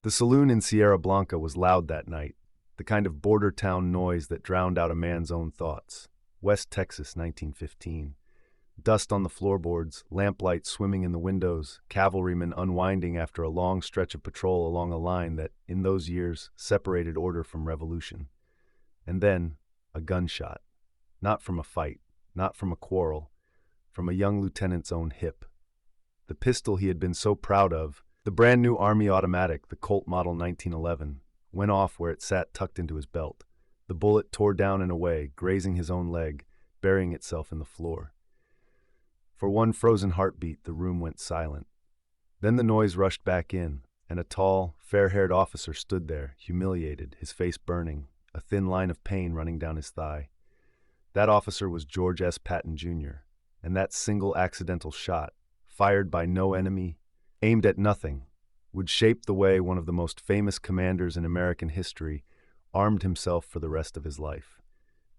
The saloon in Sierra Blanca was loud that night, the kind of border town noise that drowned out a man's own thoughts. West Texas, 1915. Dust on the floorboards, lamplight swimming in the windows, cavalrymen unwinding after a long stretch of patrol along a line that, in those years, separated order from revolution. And then, a gunshot. Not from a fight, not from a quarrel, from a young lieutenant's own hip. The pistol he had been so proud of, the brand new Army automatic, the Colt model 1911, went off where it sat tucked into his belt. The bullet tore down and away, grazing his own leg, burying itself in the floor. For one frozen heartbeat, the room went silent. Then the noise rushed back in, and a tall, fair-haired officer stood there, humiliated, his face burning, a thin line of pain running down his thigh. That officer was George S. Patton, Jr., and that single accidental shot, fired by no enemy, aimed at nothing, would shape the way one of the most famous commanders in American history armed himself for the rest of his life.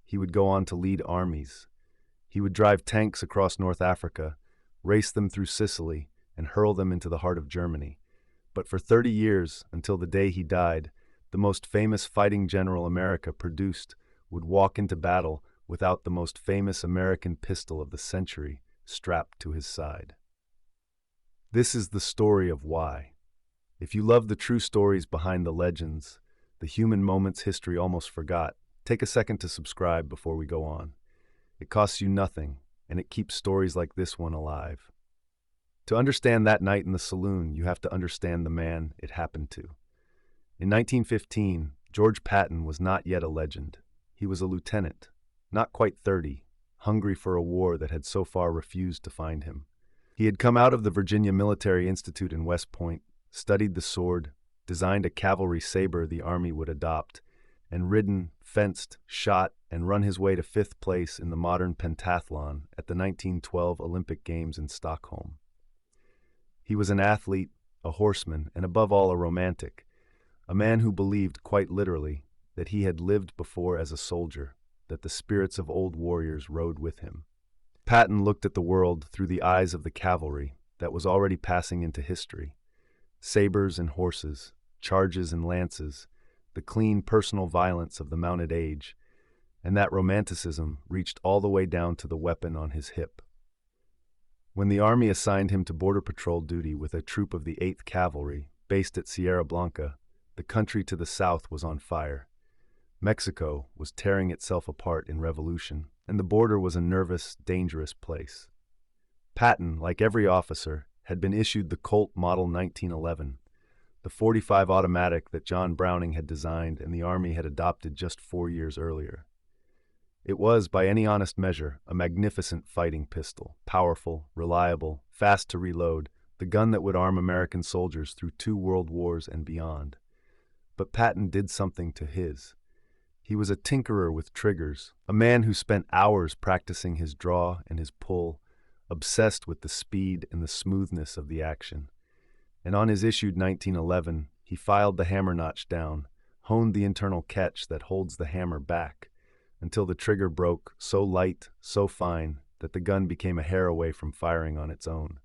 He would go on to lead armies. He would drive tanks across North Africa, race them through Sicily, and hurl them into the heart of Germany. But for 30 years, until the day he died, the most famous fighting general America produced would walk into battle without the most famous American pistol of the century strapped to his side. This is the story of why. If you love the true stories behind the legends, the human moments history almost forgot, take a second to subscribe before we go on. It costs you nothing, and it keeps stories like this one alive. To understand that night in the saloon, you have to understand the man it happened to. In 1915, George Patton was not yet a legend. He was a lieutenant, not quite 30, hungry for a war that had so far refused to find him. He had come out of the Virginia Military Institute in West Point, studied the sword, designed a cavalry saber the Army would adopt, and ridden, fenced, shot, and run his way to 5th place in the modern pentathlon at the 1912 Olympic Games in Stockholm. He was an athlete, a horseman, and above all a romantic, a man who believed, quite literally, that he had lived before as a soldier, that the spirits of old warriors rode with him. Patton looked at the world through the eyes of the cavalry that was already passing into history. Sabers and horses, charges and lances, the clean personal violence of the mounted age, and that romanticism reached all the way down to the weapon on his hip. When the Army assigned him to border patrol duty with a troop of the 8th Cavalry, based at Sierra Blanca, the country to the south was on fire. Mexico was tearing itself apart in revolution, and the border was a nervous, dangerous place. Patton, like every officer, had been issued the Colt Model 1911, the .45 automatic that John Browning had designed and the Army had adopted just 4 years earlier. It was, by any honest measure, a magnificent fighting pistol, powerful, reliable, fast to reload, the gun that would arm American soldiers through 2 world wars and beyond. But Patton did something to his. He was a tinkerer with triggers, a man who spent hours practicing his draw and his pull, obsessed with the speed and the smoothness of the action. And on his issued 1911, he filed the hammer notch down, honed the internal catch that holds the hammer back, until the trigger broke so light, so fine, that the gun became a hair away from firing on its own.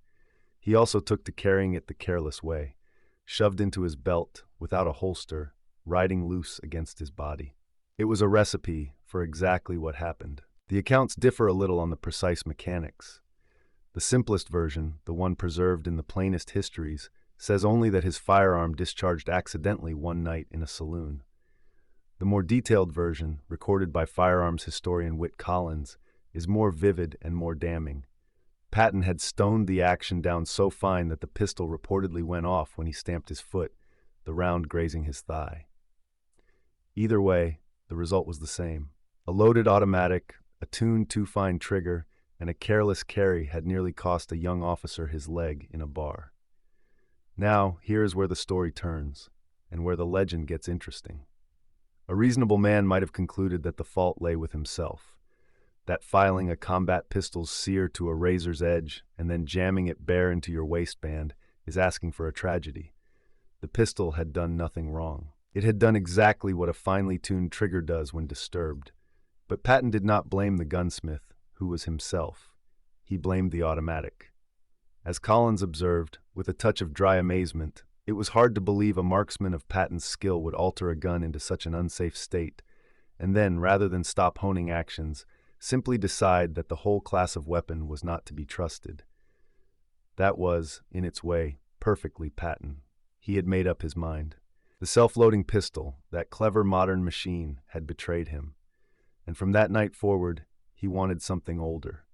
He also took to carrying it the careless way, shoved into his belt, without a holster, riding loose against his body. It was a recipe for exactly what happened. The accounts differ a little on the precise mechanics. The simplest version, the one preserved in the plainest histories, says only that his firearm discharged accidentally one night in a saloon. The more detailed version, recorded by firearms historian Whit is more vivid and more damning. Patton had stoned the action down so fine that the pistol reportedly went off when he stamped his foot, the round grazing his thigh. Either way, the result was the same. A loaded automatic, a tuned too-fine trigger, and a careless carry had nearly cost a young officer his leg in a bar. Now, here is where the story turns, and where the legend gets interesting. A reasonable man might have concluded that the fault lay with himself, that filing a combat pistol's sear to a razor's edge and then jamming it bare into your waistband is asking for a tragedy. The pistol had done nothing wrong. It had done exactly what a finely tuned trigger does when disturbed. But Patton did not blame the gunsmith, who was himself. He blamed the automatic. As Collins observed, with a touch of dry amazement, It was hard to believe a marksman of Patton's skill would alter a gun into such an unsafe state, and then, rather than stop honing actions, simply decide that the whole class of weapon was not to be trusted. That was, in its way, perfectly Patton. He had made up his mind. The self-loading pistol, that clever modern machine, had betrayed him. And from that night forward, he wanted something older,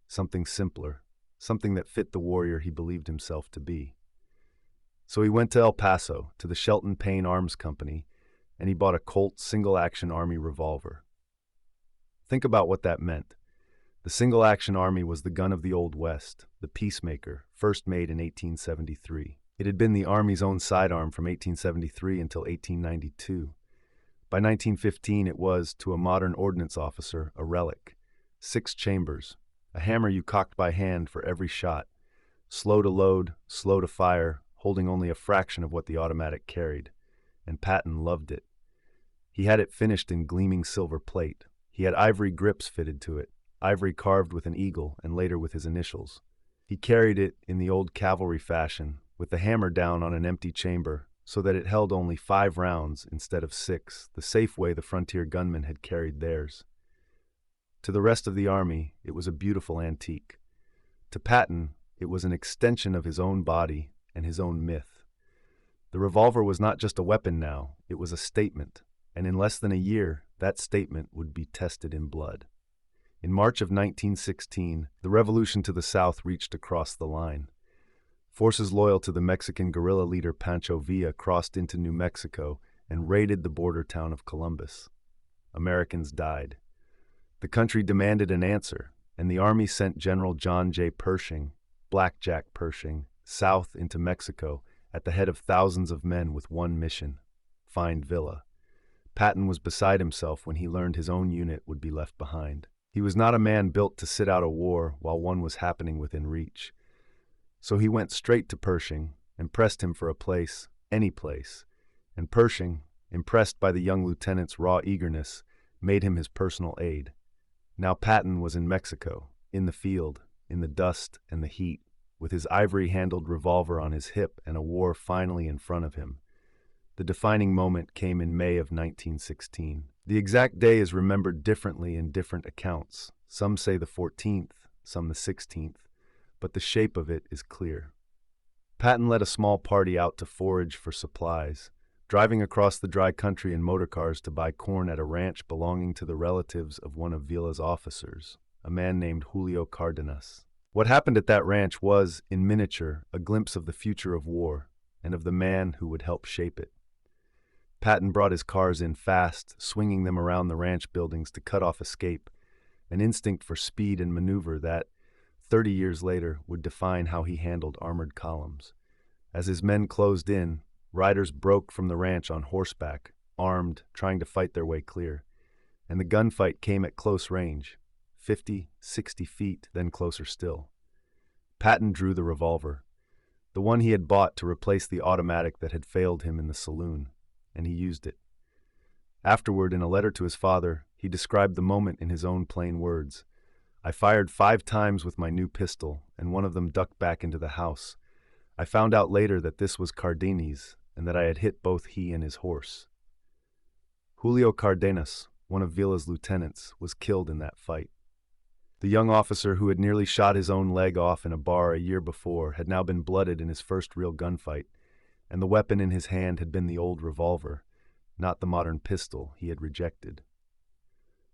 something simpler, something that fit the warrior he believed himself to be. So he went to El Paso, to the Shelton Payne Arms Company, and he bought a Colt single-action Army revolver. Think about what that meant. The single-action Army was the gun of the Old West, the peacemaker, first made in 1873. It had been the Army's own sidearm from 1873 until 1892. By 1915, it was, to a modern ordnance officer, a relic. 6 chambers, a hammer you cocked by hand for every shot, slow to load, slow to fire, holding only a fraction of what the automatic carried. And Patton loved it. He had it finished in gleaming silver plate. He had ivory grips fitted to it, ivory carved with an eagle and later with his initials. He carried it in the old cavalry fashion, with the hammer down on an empty chamber, so that it held only 5 rounds instead of 6, the safe way the frontier gunmen had carried theirs. To the rest of the Army, it was a beautiful antique. To Patton, it was an extension of his own body and his own myth. The revolver was not just a weapon now, it was a statement, and in less than a year, that statement would be tested in blood. In March of 1916, the revolution to the south reached across the line. Forces loyal to the Mexican guerrilla leader Pancho Villa crossed into New Mexico and raided the border town of Columbus. Americans died. The country demanded an answer, and the Army sent General John J. Pershing, Black Jack Pershing, south into Mexico at the head of thousands of men with one mission: find Villa. Patton was beside himself when he learned his own unit would be left behind. He was not a man built to sit out a war while one was happening within reach. So he went straight to Pershing and pressed him for a place, any place, and Pershing, impressed by the young lieutenant's raw eagerness, made him his personal aide. Now Patton was in Mexico, in the field, in the dust and the heat, with his ivory-handled revolver on his hip and a war finally in front of him. The defining moment came in May of 1916. The exact day is remembered differently in different accounts. Some say the 14th, some the 16th, but the shape of it is clear. Patton led a small party out to forage for supplies, driving across the dry country in motorcars to buy corn at a ranch belonging to the relatives of one of Villa's officers, a man named Julio Cardenas. What happened at that ranch was, in miniature, a glimpse of the future of war and of the man who would help shape it. Patton brought his cars in fast, swinging them around the ranch buildings to cut off escape, an instinct for speed and maneuver that, 30 years later, would define how he handled armored columns. As his men closed in, riders broke from the ranch on horseback, armed, trying to fight their way clear. And the gunfight came at close range, 50, 60 feet, then closer still. Patton drew the revolver, the one he had bought to replace the automatic that had failed him in the saloon, and he used it. Afterward, in a letter to his father, he described the moment in his own plain words. I fired 5 times with my new pistol, and one of them ducked back into the house. I found out later that this was Cardenas, and that I had hit both he and his horse. Julio Cardenas, one of Villa's lieutenants, was killed in that fight. The young officer who had nearly shot his own leg off in a bar a year before had now been blooded in his first real gunfight, and the weapon in his hand had been the old revolver, not the modern pistol he had rejected.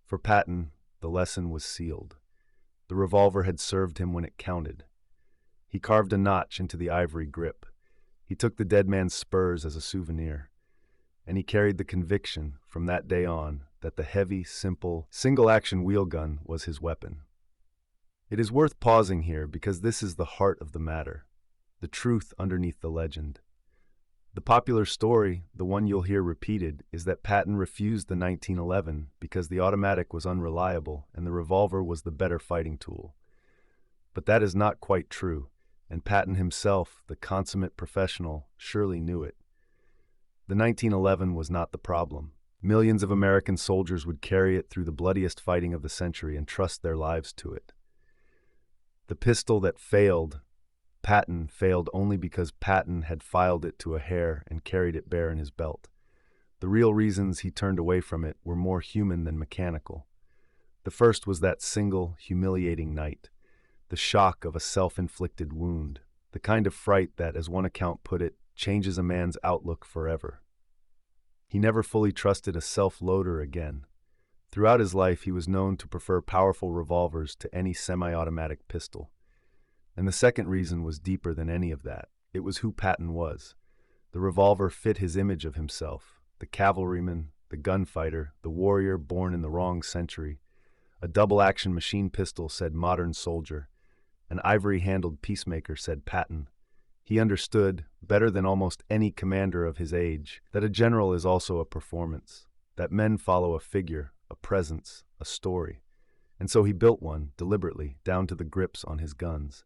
For Patton, the lesson was sealed. The revolver had served him when it counted. He carved a notch into the ivory grip. He took the dead man's spurs as a souvenir. And he carried the conviction, from that day on, that the heavy, simple, single-action wheel gun was his weapon. It is worth pausing here because this is the heart of the matter, the truth underneath the legend. The popular story, the one you'll hear repeated, is that Patton refused the 1911 because the automatic was unreliable and the revolver was the better fighting tool. But that is not quite true, and Patton himself, the consummate professional, surely knew it. The 1911 was not the problem. Millions of American soldiers would carry it through the bloodiest fighting of the century and trust their lives to it. The pistol that failed Patton failed only because Patton had filed it to a hair and carried it bare in his belt. The real reasons he turned away from it were more human than mechanical. The first was that single, humiliating night, the shock of a self-inflicted wound, the kind of fright that, as one account put it, changes a man's outlook forever. He never fully trusted a self-loader again. Throughout his life, he was known to prefer powerful revolvers to any semi-automatic pistol. And the second reason was deeper than any of that. It was who Patton was. The revolver fit his image of himself, the cavalryman, the gunfighter, the warrior born in the wrong century. A double-action machine pistol said modern soldier. An ivory-handled peacemaker said Patton. He understood, better than almost any commander of his age, that a general is also a performance, that men follow a figure, a presence, a story. And so he built one, deliberately, down to the grips on his guns.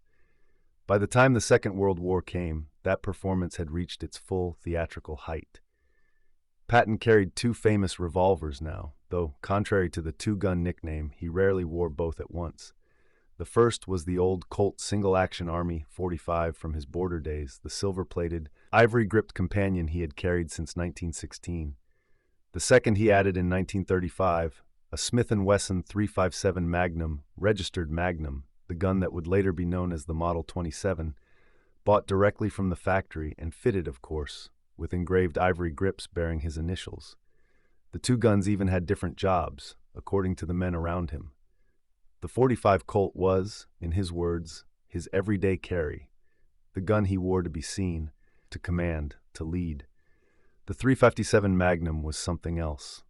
By the time the Second World War came, that performance had reached its full theatrical height. Patton carried two famous revolvers now, though, contrary to the two-gun nickname, he rarely wore both at once. The first was the old Colt single-action Army .45 from his border days, the silver-plated, ivory-gripped companion he had carried since 1916. The second he added in 1935, a Smith & Wesson .357 Magnum, registered Magnum, the gun that would later be known as the Model 27, bought directly from the factory and fitted, of course, with engraved ivory grips bearing his initials. The two guns even had different jobs, according to the men around him. The .45 Colt was, in his words, his everyday carry, the gun he wore to be seen, to command, to lead. The .357 Magnum was something else.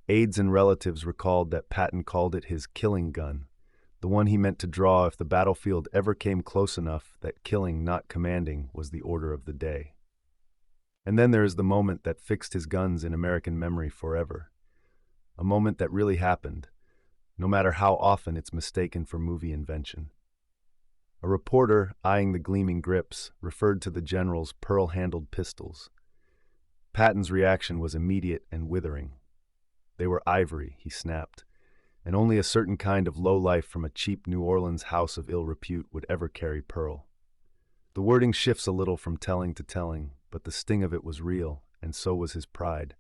Aides and relatives recalled that Patton called it his killing gun, the one he meant to draw if the battlefield ever came close enough that killing, not commanding, was the order of the day. And then there is the moment that fixed his guns in American memory forever. A moment that really happened, no matter how often it's mistaken for movie invention. A reporter, eyeing the gleaming grips, referred to the general's pearl-handled pistols. Patton's reaction was immediate and withering. They were ivory, he snapped, and only a certain kind of lowlife from a cheap New Orleans house of ill repute would ever carry pearl. The wording shifts a little from telling to telling, but the sting of it was real, and so was his pride.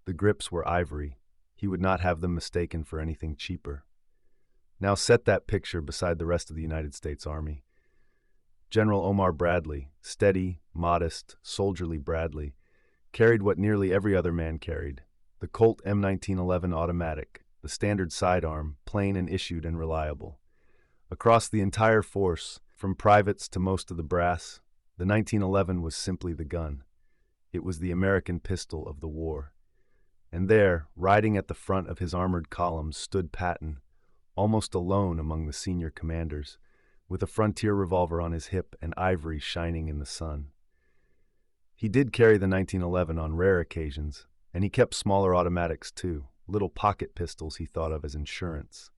The grips were ivory. He would not have them mistaken for anything cheaper. Now set that picture beside the rest of the United States Army. General Omar Bradley, steady, modest, soldierly Bradley, carried what nearly every other man carried, the Colt M1911 automatic, the standard sidearm, plain and issued and reliable. Across the entire force, from privates to most of the brass, the 1911 was simply the gun. It was the American pistol of the war. And there, riding at the front of his armored columns, stood Patton, almost alone among the senior commanders, with a frontier revolver on his hip and ivory shining in the sun. He did carry the 1911 on rare occasions, and he kept smaller automatics too, little pocket pistols he thought of as insurance.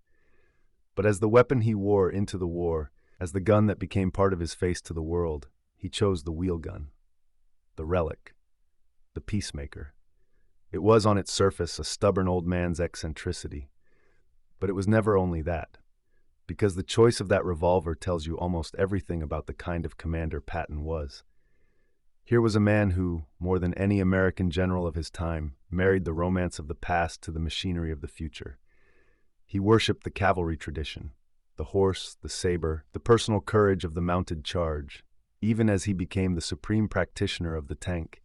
But as the weapon he wore into the war, as the gun that became part of his face to the world, he chose the wheel gun, the relic, the peacemaker. It was on its surface a stubborn old man's eccentricity, but it was never only that, because the choice of that revolver tells you almost everything about the kind of commander Patton was. Here was a man who, more than any American general of his time, married the romance of the past to the machinery of the future. He worshipped the cavalry tradition, the horse, the saber, the personal courage of the mounted charge, even as he became the supreme practitioner of the tank,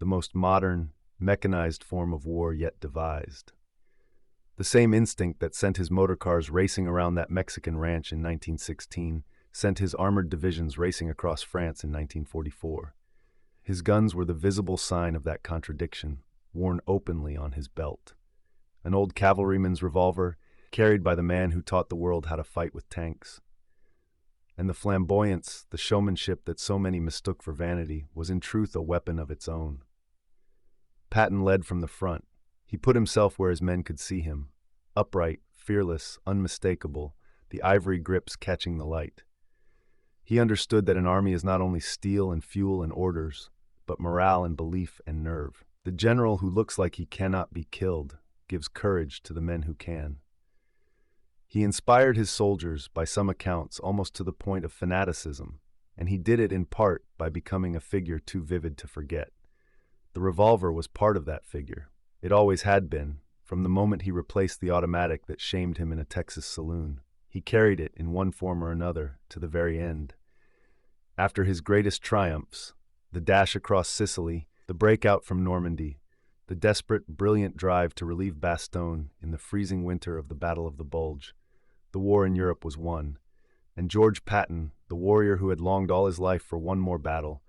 the most modern, mechanized form of war yet devised. The same instinct that sent his motor cars racing around that Mexican ranch in 1916 sent his armored divisions racing across France in 1944. His guns were the visible sign of that contradiction, worn openly on his belt. An old cavalryman's revolver, carried by the man who taught the world how to fight with tanks. And the flamboyance, the showmanship that so many mistook for vanity, was in truth a weapon of its own. Patton led from the front. He put himself where his men could see him, upright, fearless, unmistakable, the ivory grips catching the light. He understood that an army is not only steel and fuel and orders, but morale and belief and nerve. The general who looks like he cannot be killed gives courage to the men who can. He inspired his soldiers, by some accounts, almost to the point of fanaticism, and he did it in part by becoming a figure too vivid to forget. The revolver was part of that figure. It always had been, from the moment he replaced the automatic that shamed him in a Texas saloon. He carried it in one form or another to the very end. After his greatest triumphs, the dash across Sicily, the breakout from Normandy, the desperate, brilliant drive to relieve Bastogne in the freezing winter of the Battle of the Bulge, the war in Europe was won, and George Patton, the warrior who had longed all his life for one more battle,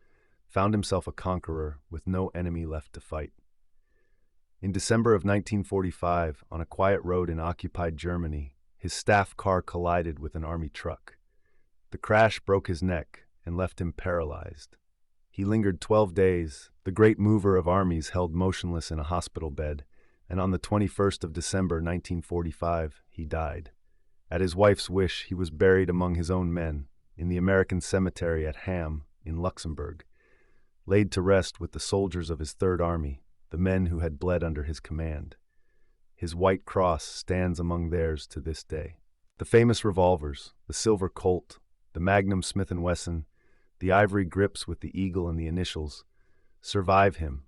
found himself a conqueror with no enemy left to fight. In December of 1945, on a quiet road in occupied Germany, his staff car collided with an army truck. The crash broke his neck and left him paralyzed. He lingered 12 days, the great mover of armies held motionless in a hospital bed, and on the 21st of December 1945, he died. At his wife's wish, he was buried among his own men, in the American cemetery at Ham, in Luxembourg, laid to rest with the soldiers of his Third Army, the men who had bled under his command. His white cross stands among theirs to this day. The famous revolvers, the silver Colt, the Magnum Smith & Wesson, the ivory grips with the eagle and the initials, survive him,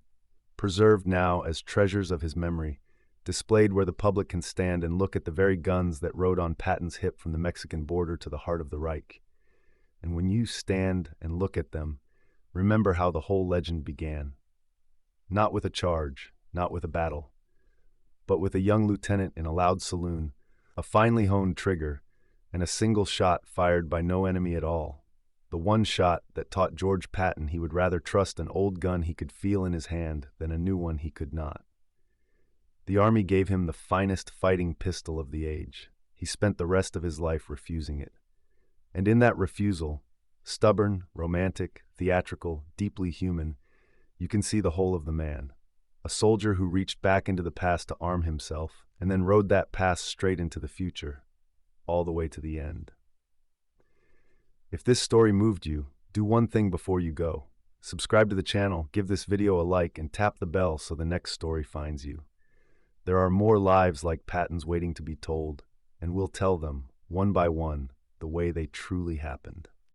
preserved now as treasures of his memory, displayed where the public can stand and look at the very guns that rode on Patton's hip from the Mexican border to the heart of the Reich. And when you stand and look at them, remember how the whole legend began. Not with a charge, not with a battle, but with a young lieutenant in a loud saloon, a finely honed trigger, and a single shot fired by no enemy at all. The one shot that taught George Patton he would rather trust an old gun he could feel in his hand than a new one he could not. The Army gave him the finest fighting pistol of the age. He spent the rest of his life refusing it. And in that refusal, stubborn, romantic, theatrical, deeply human, you can see the whole of the man. A soldier who reached back into the past to arm himself, and then rode that past straight into the future, all the way to the end. If this story moved you, do one thing before you go. Subscribe to the channel, give this video a like, and tap the bell so the next story finds you. There are more lives like Patton's waiting to be told, and we'll tell them, one by one, the way they truly happened.